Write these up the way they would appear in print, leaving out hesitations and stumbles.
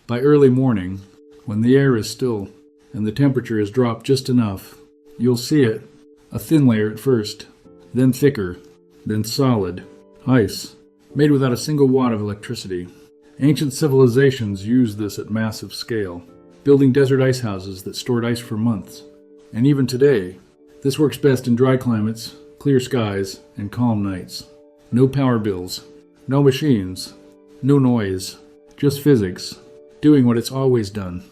By early morning, when the air is still and the temperature has dropped just enough, you'll see it, a thin layer at first, then thicker, then solid, ice, made without a single watt of electricity. Ancient civilizations used this at massive scale, building desert ice houses that stored ice for months. And even today, this works best in dry climates, clear skies, and calm nights. No power bills, no machines, no noise, just physics, doing what it's always done.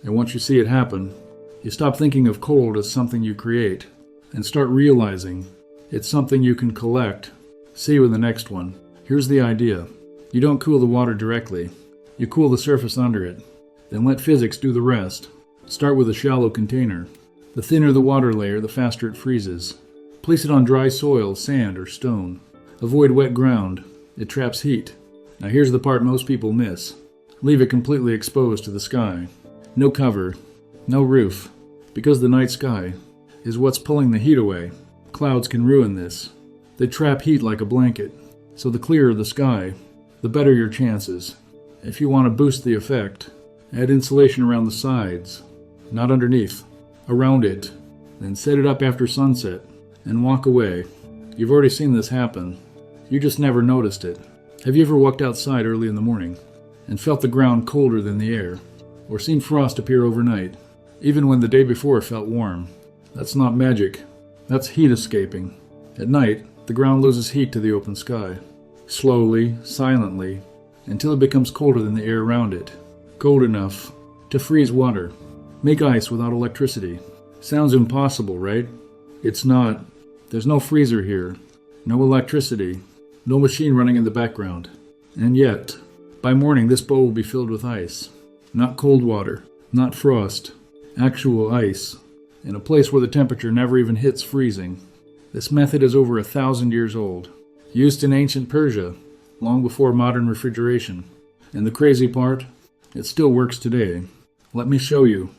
And once you see it happen, you stop thinking of cold as something you create and start realizing it's something you can collect. See you in the next one. Here's the idea. You don't cool the water directly. You cool the surface under it. Then let physics do the rest. Start with a shallow container. The thinner the water layer, the faster it freezes. Place it on dry soil, sand, or stone. Avoid wet ground. It traps heat. Now here's the part most people miss. Leave it completely exposed to the sky. No cover, no roof, because the night sky is what's pulling the heat away. Clouds can ruin this. They trap heat like a blanket, so the clearer the sky, the better your chances. If you want to boost the effect, add insulation around the sides, not underneath, around it. Then set it up after sunset and walk away. You've already seen this happen. You just never noticed it. Have you ever walked outside early in the morning and felt the ground colder than the air? Or seen frost appear overnight, even when the day before felt warm? That's not magic. That's heat escaping. At night, the ground loses heat to the open sky. Slowly, silently, until it becomes colder than the air around it. Cold enough to freeze water. Make ice without electricity. Sounds impossible, right? It's not. There's no freezer here. No electricity. No machine running in the background. And yet, by morning this bowl will be filled with ice. Not cold water, not frost, actual ice, in a place where the temperature never even hits freezing. This method is over 1,000 years old, used in ancient Persia, long before modern refrigeration. And the crazy part, it still works today. Let me show you.